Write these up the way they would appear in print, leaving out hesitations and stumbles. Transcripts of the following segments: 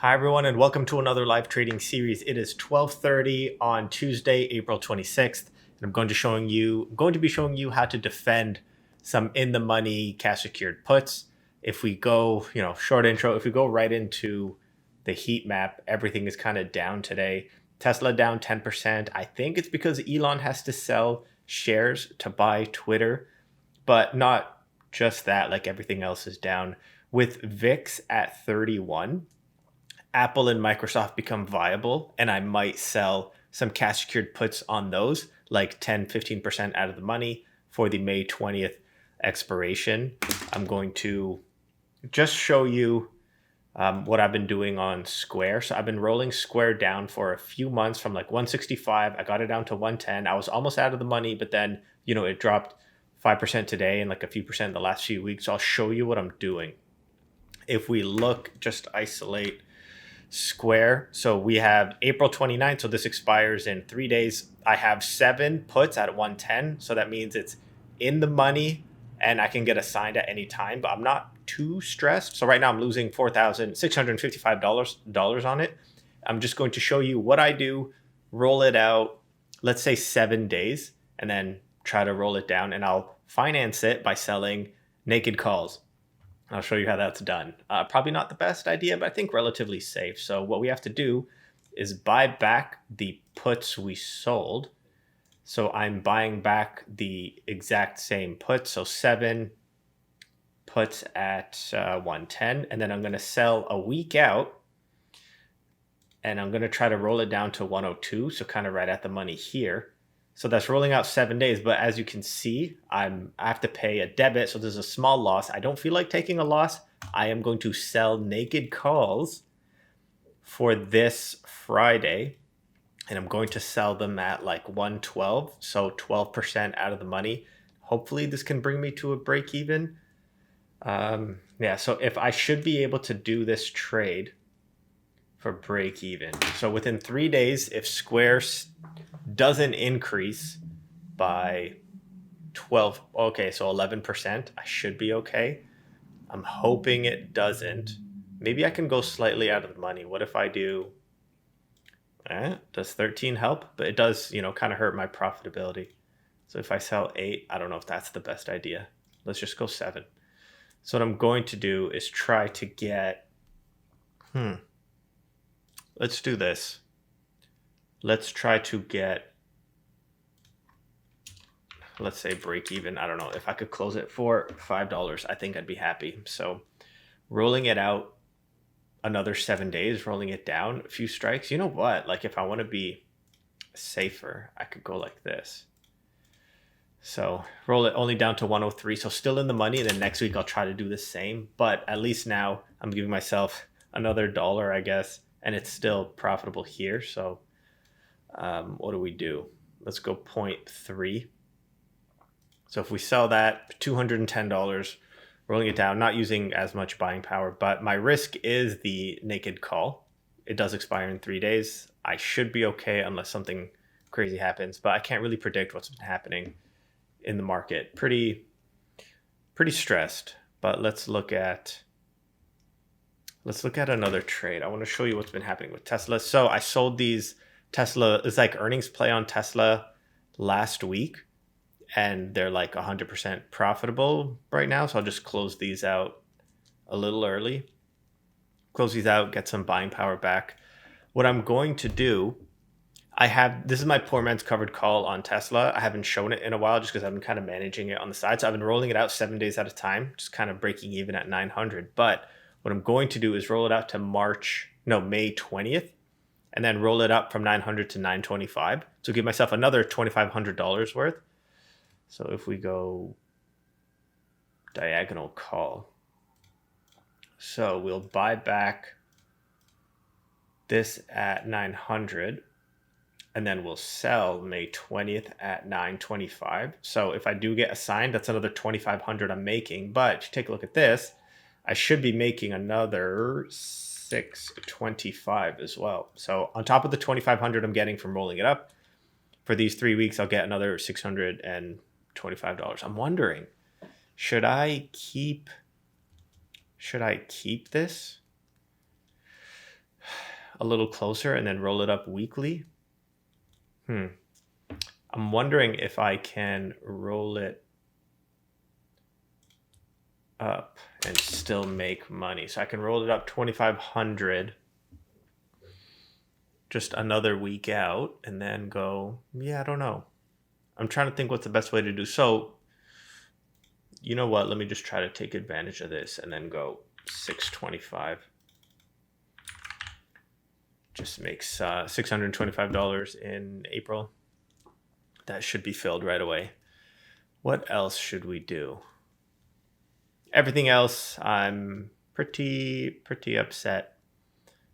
Hi everyone, and welcome to another live trading series. It is 12:30 on Tuesday, April 26th, and I'm going to be showing you how to defend some in the money cash secured puts. If we go, short intro, if we go right into the heat map, everything is kind of down today. Tesla down 10%. I think it's because Elon has to sell shares to buy Twitter, but not just that, like everything else is down. With VIX at 31, Apple and Microsoft become viable, and I might sell some cash secured puts on those, like 10-15% out of the money for the May 20th expiration. I'm going to just show you what I've been doing on Square. So I've been rolling Square down for a few months from like 165. I got it down to 110. I was almost out of the money, but then, it dropped 5% today and like a few percent in the last few weeks. So I'll show you what I'm doing. If we just isolate Square. So we have April 29th. So this expires in 3 days. I have 7 puts at 110. So that means it's in the money and I can get assigned at any time, but I'm not too stressed. So right now I'm losing $4,655 on it. I'm just going to show you what I do, roll it out, let's say 7 days, and then try to roll it down, and I'll finance it by selling naked calls. I'll show you how that's done. Probably not the best idea, but I think relatively safe. So what we have to do is buy back the puts we sold. So I'm buying back the exact same puts. So 7 puts at 110. And then I'm going to sell a week out. And I'm going to try to roll it down to 102. So kind of right at the money here. So that's rolling out 7 days. But as you can see, I have to pay a debit. So there's a small loss. I don't feel like taking a loss. I am going to sell naked calls for this Friday. And I'm going to sell them at like 112. So 12% out of the money. Hopefully this can bring me to a break even. So if I should be able to do this trade for break even. So within 3 days, if Square doesn't increase by 12, okay, so 11%, I should be okay. I'm hoping it doesn't. Maybe I can go slightly out of the money. What if I do, does 13 help? But it does, kind of hurt my profitability. So if I sell 8, I don't know if that's the best idea. Let's just go 7. So what I'm going to do is try to get, let's do this. Let's try to get, let's say break even. I don't know if I could close it for $5. I think I'd be happy. So rolling it out another 7 days, rolling it down a few strikes. You know what? Like if I want to be safer, I could go like this. So roll it only down to 103. So still in the money. And then next week I'll try to do the same. But at least now I'm giving myself another dollar, I guess. And it's still profitable here. So what do we do? Let's go 0.3. So if we sell that, $210, rolling it down, not using as much buying power, but my risk is the naked call. It does expire in 3 days. I should be okay unless something crazy happens, but I can't really predict what's been happening in the market. Pretty stressed, but let's look at another trade. I want to show you what's been happening with Tesla. So I sold these Tesla, it's like earnings play on Tesla last week, and they're like 100% profitable right now. So I'll just close these out a little early. Close these out, get some buying power back. What I'm going to do, this is my poor man's covered call on Tesla. I haven't shown it in a while just because I've been kind of managing it on the side. So I've been rolling it out 7 days at a time, just kind of breaking even at 900. But what I'm going to do is roll it out to May 20th. And then roll it up from 900 to 925. So give myself another $2,500 worth. So if we go diagonal call, so we'll buy back this at 900, and then we'll sell May 20th at 925. So if I do get assigned, that's another 2,500 I'm making. But if you take a look at this, I should be making another 625 as well. So on top of the 2,500 I'm getting from rolling it up, for these 3 weeks I'll get another $625. I'm wondering, should I keep this? a little closer and then roll it up weekly. I'm wondering if I can roll it up and still make money. So I can roll it up 2,500 just another week out and then go, yeah, I don't know. I'm trying to think what's the best way to do. So, you know what? Let me just try to take advantage of this and then go 625. Just makes $625 in April. That should be filled right away. What else should we do? Everything else, I'm pretty upset.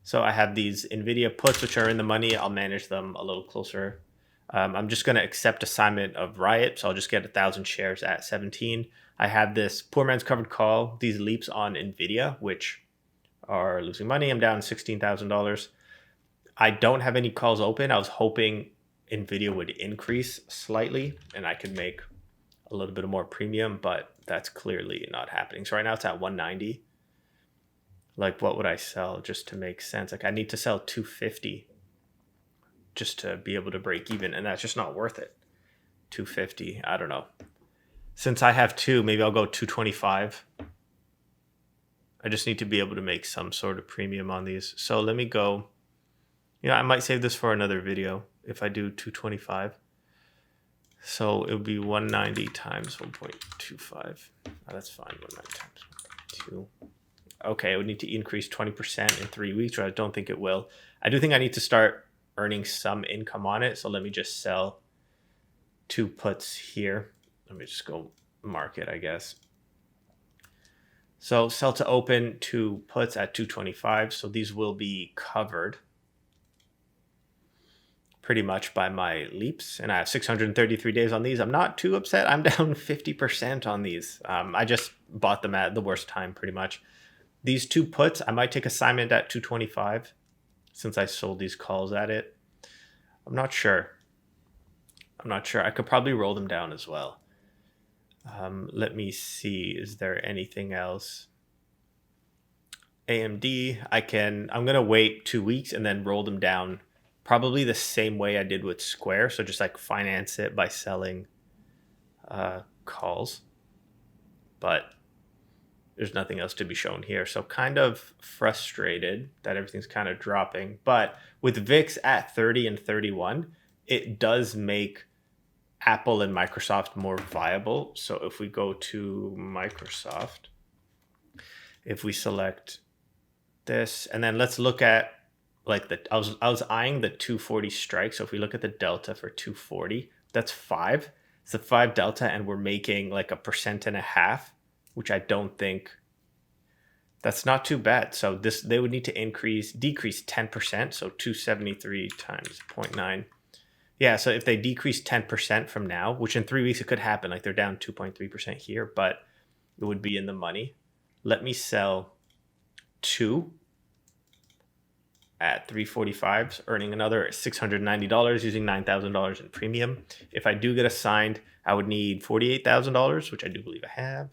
So I have these NVIDIA puts, which are in the money. I'll manage them a little closer. I'm just going to accept assignment of Riot. So I'll just get 1,000 shares at 17. I have this poor man's covered call, these leaps on NVIDIA, which are losing money. I'm down $16,000. I don't have any calls open. I was hoping NVIDIA would increase slightly and I could make a little bit more premium, but that's clearly not happening. So right now it's at 190. Like, what would I sell just to make sense? Like, I need to sell 250 just to be able to break even, and that's just not worth it. 250, I don't know. Since I have two, maybe I'll go 225. I just need to be able to make some sort of premium on these. So let me go. I might save this for another video if I do 225. So it would be 190 times 1.25. Oh, that's fine. 190 times 1.2. Okay, it would need to increase 20% in 3 weeks, or I don't think it will. I do think I need to start earning some income on it. So let me just sell 2 puts here. Let me just go market, I guess. So sell to open 2 puts at 225. So these will be covered pretty much by my leaps, and I have 633 days on these. I'm not too upset. I'm down 50% on these. I just bought them at the worst time pretty much. These 2 puts, I might take assignment at 225 since I sold these calls at it. I'm not sure. I could probably roll them down as well. Let me see. Is there anything else? AMD, I'm going to wait 2 weeks and then roll them down probably the same way I did with Square. So just like finance it by selling calls. But there's nothing else to be shown here. So kind of frustrated that everything's kind of dropping. But with VIX at 30 and 31, it does make Apple and Microsoft more viable. So if we go to Microsoft, if we select this, and then let's look at like I was eyeing the 240 strike. So if we look at the delta for 240, that's 5. It's a 5 delta, and we're making like 1.5%, which I don't think that's not too bad. So they would need to decrease 10%. So 273 times 0.9. Yeah, so if they decrease 10% from now, which in 3 weeks it could happen, like they're down 2.3% here, but it would be in the money. Let me sell 2 at 345, earning another $690 using $9,000 in premium. If I do get assigned, I would need $48,000, which I do believe I have.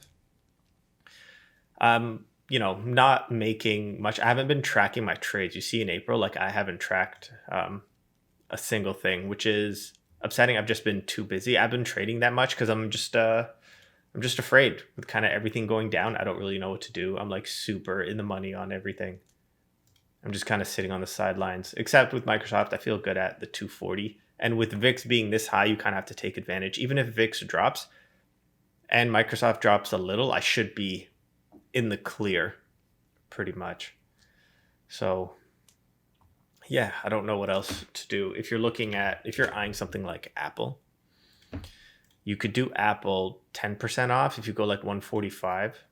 Not making much. I haven't been tracking my trades. You see in April, like I haven't tracked a single thing, which is upsetting. I've just been too busy. I've been trading that much because I'm just afraid with kind of everything going down. I don't really know what to do. I'm like super in the money on everything. I'm just kind of sitting on the sidelines, except with Microsoft, I feel good at the 240. And with VIX being this high, you kind of have to take advantage. Even if VIX drops and Microsoft drops a little, I should be in the clear pretty much. So yeah, I don't know what else to do. If you're eyeing something like Apple, you could do Apple 10% off if you go like 145.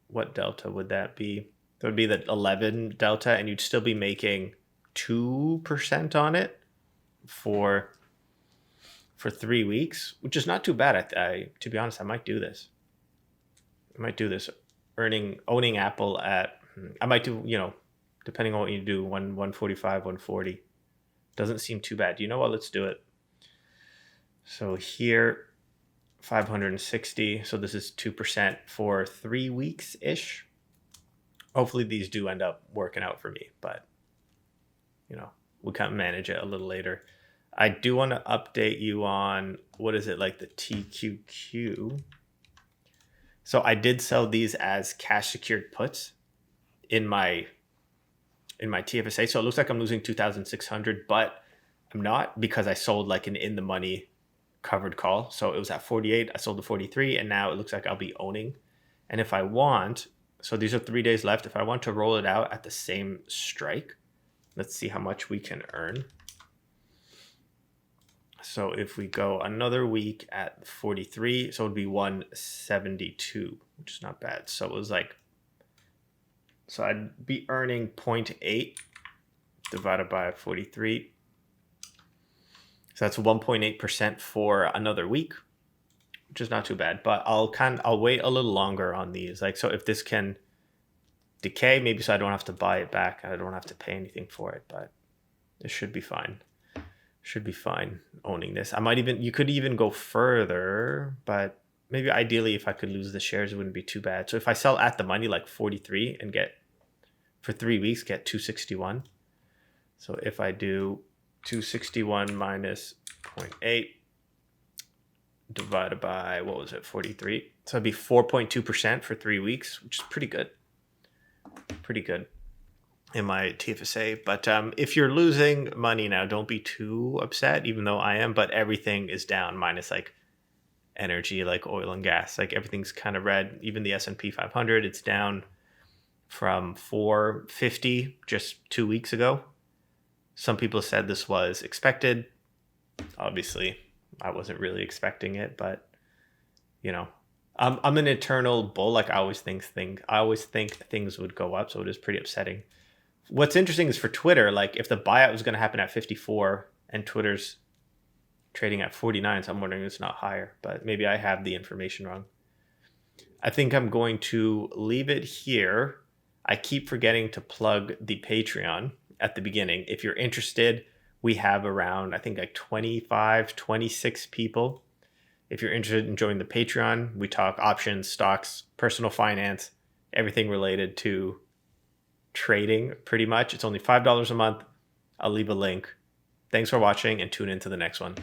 What delta would that be? That would be the 11 delta, and you'd still be making 2% on it for 3 weeks, which is not too bad. I to be honest, I might do this. Owning Apple at, I might do, depending on what you do, 145, 140. Doesn't seem too bad. You know what? Let's do it. So here, 560. So this is 2% for 3 weeks ish. hopefully these do end up working out for me, but you know, we can't manage it a little later. I do want to update you on what is it, like the TQQ. So I did sell these as cash secured puts in my TFSA. So it looks like I'm losing 2,600, but I'm not, because I sold like an in the money covered call. So it was at 48, I sold the 43, and now it looks like I'll be owning. And if I want, so these are 3 days left. If I want to roll it out at the same strike, let's see how much we can earn. So if we go another week at 43, so it would be 172, which is not bad. So it was like, so I'd be earning 0.8 divided by 43. So that's 1.8% for another week, which is not too bad. But I'll wait a little longer on these. Like, so if this can decay, maybe so I don't have to buy it back. I don't have to pay anything for it, but it should be fine. Should be fine owning this. You could even go further, but maybe ideally if I could lose the shares, it wouldn't be too bad. So if I sell at the money, like 43, and get, for 3 weeks, get 261. So if I do 261 minus 0.8 divided by, what was it, 43. So it'd be 4.2% for 3 weeks, which is pretty good. Pretty good in my TFSA. But if you're losing money now, don't be too upset, even though I am. But everything is down, minus like energy, like oil and gas. Like everything's kind of red. Even the S&P 500, it's down from 450 just 2 weeks ago. Some people said this was expected. Obviously, I wasn't really expecting it, but you know, I'm an eternal bull. Like I always think things would go up, so it is pretty upsetting. What's interesting is for Twitter, like if the buyout was going to happen at 54 and Twitter's trading at 49, so I'm wondering if it's not higher, but maybe I have the information wrong. I think I'm going to leave it here. I keep forgetting to plug the Patreon at the beginning. If you're interested, we have around, I think like 25, 26 people. If you're interested in joining the Patreon, we talk options, stocks, personal finance, everything related to trading pretty much. It's only $5 a month. I'll leave a link. Thanks for watching, and tune into the next one.